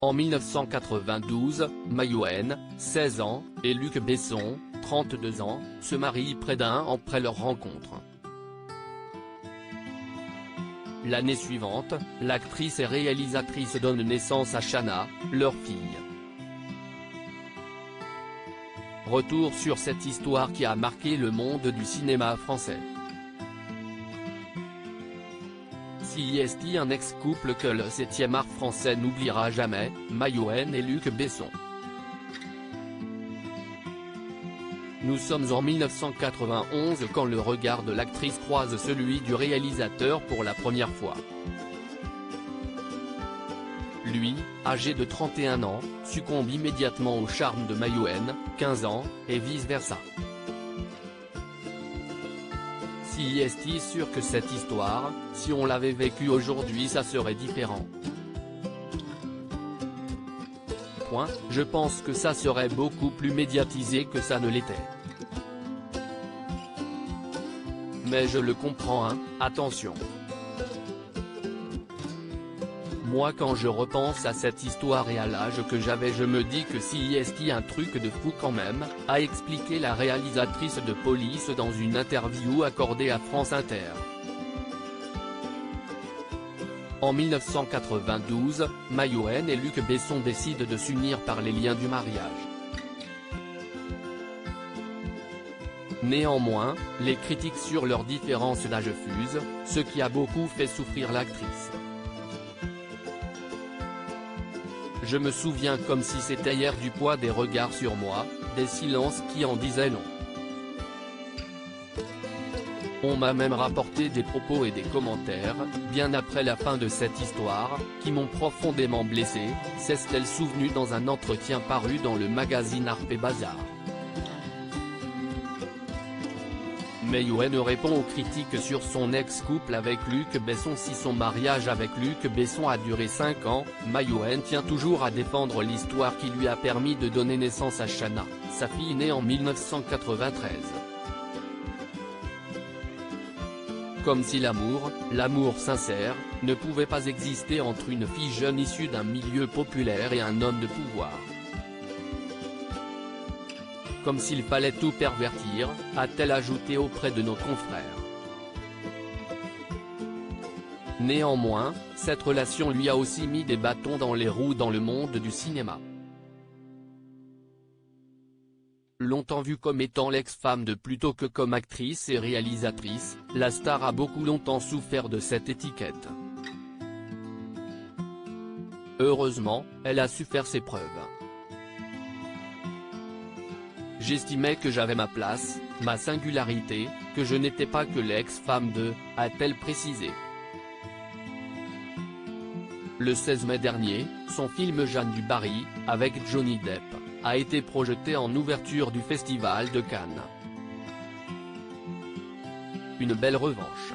En 1992, Maïwenn, 16 ans, et Luc Besson, 32 ans, se marient près d'un an après leur rencontre. L'année suivante, l'actrice et réalisatrice donne naissance à Shanna, leur fille. Retour sur cette histoire qui a marqué le monde du cinéma français. CIST, un ex-couple que le 7e art français n'oubliera jamais, Maïwenn et Luc Besson. Nous sommes en 1991 quand le regard de l'actrice croise celui du réalisateur pour la première fois. Lui, âgé de 31 ans, succombe immédiatement au charme de Maïwenn, 15 ans, et vice-versa. CIST sûr que cette histoire, si on l'avait vécue aujourd'hui, ça serait différent. Je pense que ça serait beaucoup plus médiatisé que ça ne l'était. Mais je le comprends attention. Moi quand je repense à cette histoire et à l'âge que j'avais, je me dis que CIST un truc de fou quand même, a expliqué la réalisatrice de Police dans une interview accordée à France Inter. En 1992, Maïwenn et Luc Besson décident de s'unir par les liens du mariage. Néanmoins, les critiques sur leur différence d'âge fusent, ce qui a beaucoup fait souffrir l'actrice. Je me souviens comme si c'était hier du poids des regards sur moi, des silences qui en disaient long. On m'a même rapporté des propos et des commentaires, bien après la fin de cette histoire, qui m'ont profondément blessé, s'est-elle souvenue dans un entretien paru dans le magazine Harper's Bazaar. Maïwenn répond aux critiques sur son ex-couple avec Luc Besson. Si son mariage avec Luc Besson a duré 5 ans, Maïwenn tient toujours à défendre l'histoire qui lui a permis de donner naissance à Shanna, sa fille née en 1993. Comme si l'amour sincère, ne pouvait pas exister entre une fille jeune issue d'un milieu populaire et un homme de pouvoir. Comme s'il fallait tout pervertir, a-t-elle ajouté auprès de nos confrères. Néanmoins, cette relation lui a aussi mis des bâtons dans les roues dans le monde du cinéma. Longtemps vue comme étant l'ex-femme de plutôt que comme actrice et réalisatrice, la star a beaucoup longtemps souffert de cette étiquette. Heureusement, elle a su faire ses preuves. J'estimais que j'avais ma place, ma singularité, que je n'étais pas que l'ex-femme de, a-t-elle précisé. Le 16 mai dernier, son film Jeanne du Barry, avec Johnny Depp, a été projeté en ouverture du Festival de Cannes. Une belle revanche.